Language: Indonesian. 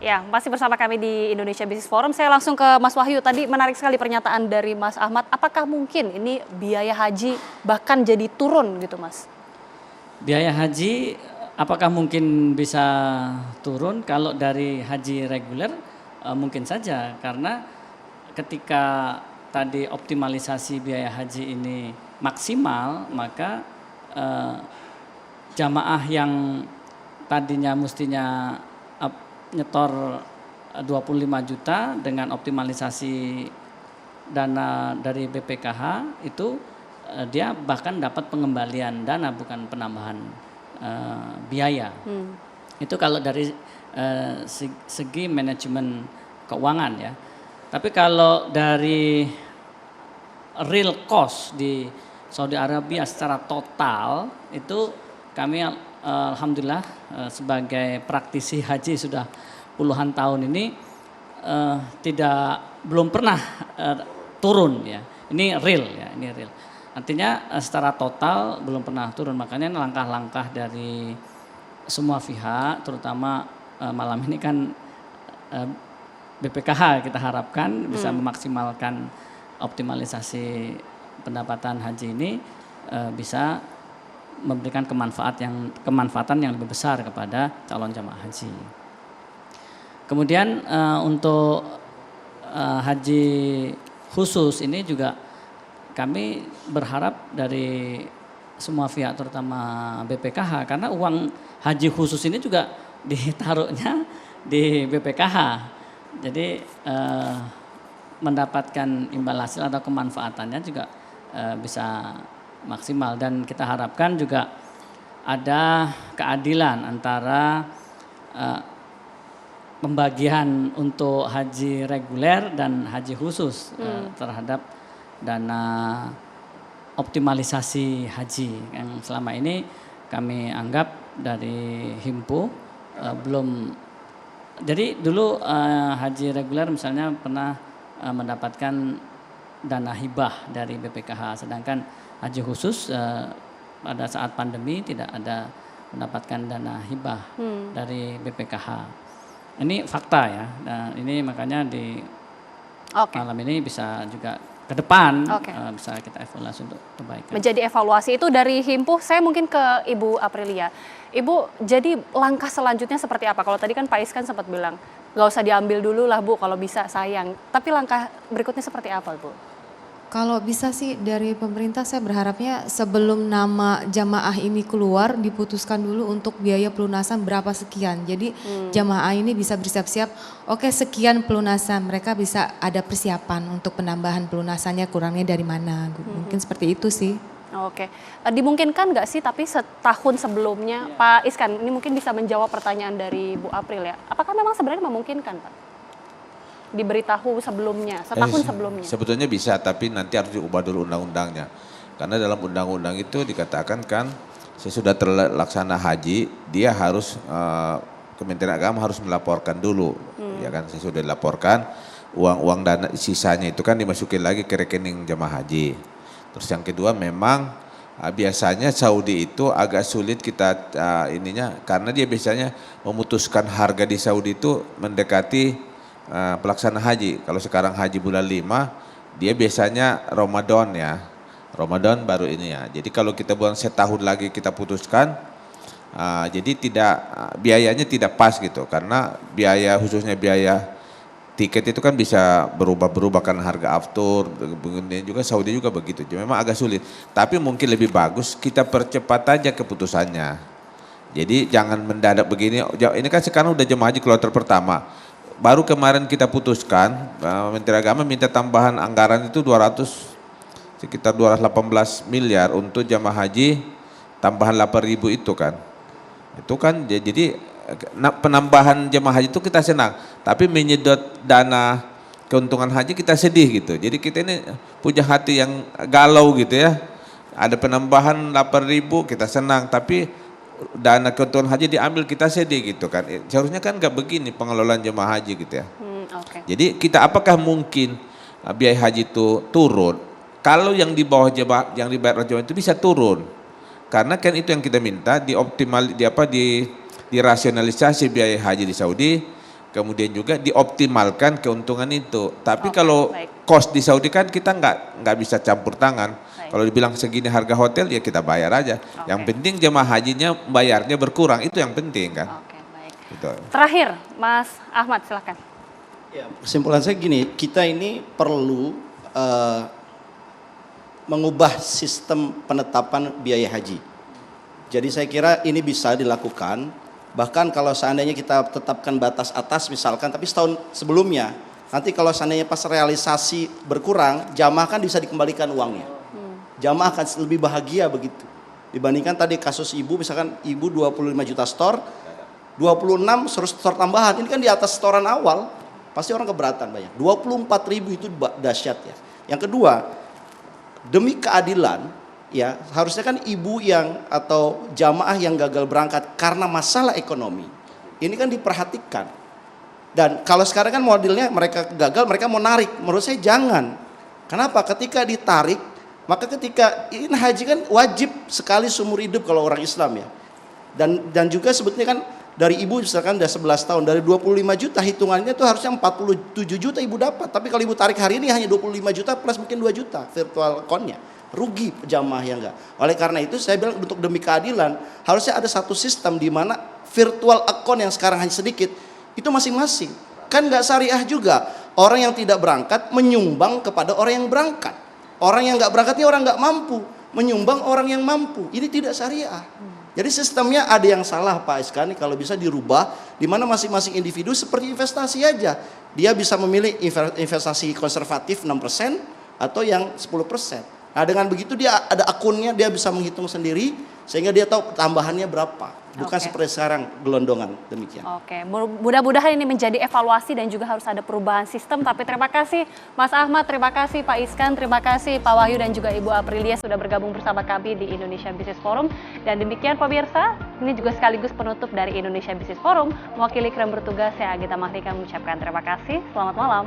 Ya, masih bersama kami di Indonesia Business Forum. Saya langsung ke Mas Wahyu. Tadi menarik sekali pernyataan dari Mas Ahmad. Apakah mungkin ini biaya haji bahkan jadi turun gitu, Mas? Biaya haji apakah mungkin bisa turun? Kalau dari haji reguler mungkin saja, karena ketika tadi optimalisasi biaya haji ini maksimal, maka jamaah yang tadinya mestinya nyetor 25 juta dengan optimalisasi dana dari BPKH itu dia bahkan dapat pengembalian dana, bukan penambahan biaya. Itu kalau dari segi manajemen keuangan ya. Tapi kalau dari real cost di Saudi Arabia secara total itu kami alhamdulillah sebagai praktisi haji sudah puluhan tahun ini belum pernah turun ya. Ini real ya, ini real. Artinya secara total belum pernah turun, makanya langkah-langkah dari semua pihak, terutama malam ini kan BPKH kita harapkan bisa memaksimalkan optimalisasi pendapatan haji ini, bisa memberikan kemanfaatan yang lebih besar kepada calon jamaah haji. Kemudian untuk haji khusus ini juga kami berharap dari semua pihak, terutama BPKH, karena uang haji khusus ini juga ditaruhnya di BPKH. Jadi mendapatkan imbal hasil atau kemanfaatannya juga bisa maksimal, dan kita harapkan juga ada keadilan antara pembagian untuk haji reguler dan haji khusus terhadap dana optimalisasi haji yang selama ini kami anggap dari Himpu belum. Jadi dulu haji reguler misalnya pernah mendapatkan dana hibah dari BPKH, sedangkan haji khusus pada saat pandemi tidak ada mendapatkan dana hibah dari BPKH. Ini fakta ya. Nah, ini makanya di malam ini bisa juga ke depan bisa kita evaluasi untuk kebaikan. Menjadi evaluasi itu dari Himpuh, saya mungkin ke Ibu Aprilia. Ibu, jadi langkah selanjutnya seperti apa? Kalau tadi kan Pak Iskan sempat bilang, nggak usah diambil dulu lah Bu, kalau bisa sayang. Tapi langkah berikutnya seperti apa Bu? Kalau bisa sih dari pemerintah saya berharapnya sebelum nama jamaah ini keluar diputuskan dulu untuk biaya pelunasan berapa sekian. Jadi jamaah ini bisa bersiap-siap, oke sekian pelunasan, mereka bisa ada persiapan untuk penambahan pelunasannya kurangnya dari mana. Mungkin seperti itu sih. Oke, dimungkinkan nggak sih tapi setahun sebelumnya, Pak Iskan ini mungkin bisa menjawab pertanyaan dari Bu April ya. Apakah memang sebenarnya memungkinkan Pak? Diberitahu sebelumnya, setahun sebelumnya. Sebetulnya bisa, tapi nanti harus diubah dulu undang-undangnya. Karena dalam undang-undang itu dikatakan kan sesudah terlaksana haji, dia harus Kementerian Agama harus melaporkan dulu, ya kan, sesudah dilaporkan uang dana sisanya itu kan dimasukin lagi ke rekening jemaah haji. Terus yang kedua memang biasanya Saudi itu agak sulit kita ininya, karena dia biasanya memutuskan harga di Saudi itu mendekati pelaksana haji. Kalau sekarang haji bulan 5, dia biasanya Ramadan ya. Ramadan baru ini ya. Jadi kalau kita buang setahun lagi kita putuskan, jadi biayanya tidak pas gitu. Karena biaya khususnya biaya tiket itu kan bisa berubah-berubah kan, harga aftur, kemudian juga Saudi juga begitu. Jadi memang agak sulit. Tapi mungkin lebih bagus kita percepat aja keputusannya. Jadi jangan mendadak begini. Ini kan sekarang udah jemaah haji kloter pertama. Baru kemarin kita putuskan, Menteri Agama minta tambahan anggaran itu sekitar 218 miliar untuk jamaah haji, tambahan 8.000 itu kan. Itu kan jadi penambahan jamaah haji itu kita senang, tapi menyedot dana keuntungan haji kita sedih gitu. Jadi kita ini punya hati yang galau gitu ya. Ada penambahan 8.000 kita senang, tapi dana keuntungan haji diambil kita sedih gitu kan. Seharusnya kan nggak begini pengelolaan jemaah haji gitu ya. Jadi kita apakah mungkin biaya haji itu turun? Kalau yang di bawah jemaah yang dibayar jemaah itu bisa turun, karena kan itu yang kita minta dirasionalisasi biaya haji di Saudi kemudian juga dioptimalkan keuntungan itu. Tapi Oke, kalau baik. kos di Saudi kan kita nggak bisa campur tangan. Baik. Kalau dibilang segini harga hotel ya kita bayar aja. Yang Oke. penting jemaah hajinya bayarnya berkurang, itu yang penting kan. Oke, baik. Gitu. Terakhir, Mas Ahmad silakan. Ya, kesimpulan saya gini, kita ini perlu mengubah sistem penetapan biaya haji. Jadi saya kira ini bisa dilakukan, bahkan kalau seandainya kita tetapkan batas atas misalkan, tapi setahun sebelumnya, nanti kalau seandainya pas realisasi berkurang, jamaah kan bisa dikembalikan uangnya. Jamaah akan lebih bahagia begitu. Dibandingkan tadi kasus ibu, misalkan ibu 25 juta store, 26 suruh store tambahan, ini kan di atas setoran awal, pasti orang keberatan banyak. 24.000 itu dahsyat ya. Yang kedua, demi keadilan, ya harusnya kan ibu yang atau jamaah yang gagal berangkat karena masalah ekonomi, ini kan diperhatikan. Dan kalau sekarang kan modelnya mereka gagal, mereka mau narik. Menurut saya jangan. Kenapa? Ketika ditarik, maka ketika ini haji kan wajib sekali seumur hidup kalau orang Islam ya. Dan juga sebetulnya kan dari ibu misalkan udah 11 tahun, dari 25 juta hitungannya tuh harusnya 47 juta ibu dapat. Tapi kalau ibu tarik hari ini hanya 25 juta plus mungkin 2 juta virtual account-nya. Rugi jamaah yang enggak. Oleh karena itu saya bilang untuk demi keadilan harusnya ada satu sistem di mana virtual account yang sekarang hanya sedikit itu masing-masing. Kan enggak syariah juga. Orang yang tidak berangkat menyumbang kepada orang yang berangkat. Orang yang enggak berangkat ini orang enggak mampu menyumbang orang yang mampu. Ini tidak syariah. Jadi sistemnya ada yang salah Pak Iskani, kalau bisa dirubah di mana masing-masing individu seperti investasi aja. Dia bisa memilih investasi konservatif 6% atau yang 10%. Nah dengan begitu dia ada akunnya, dia bisa menghitung sendiri sehingga dia tahu tambahannya berapa. Bukan Oke. seperti sekarang gelondongan demikian. Oke, mudah-mudahan ini menjadi evaluasi dan juga harus ada perubahan sistem. Tapi terima kasih Mas Ahmad, terima kasih Pak Iskan, terima kasih Pak Wahyu dan juga Ibu Aprilia sudah bergabung bersama kami di Indonesia Business Forum. Dan demikian pemirsa, ini juga sekaligus penutup dari Indonesia Business Forum. Mewakili kru bertugas, saya Agita Mahlika mengucapkan terima kasih. Selamat malam.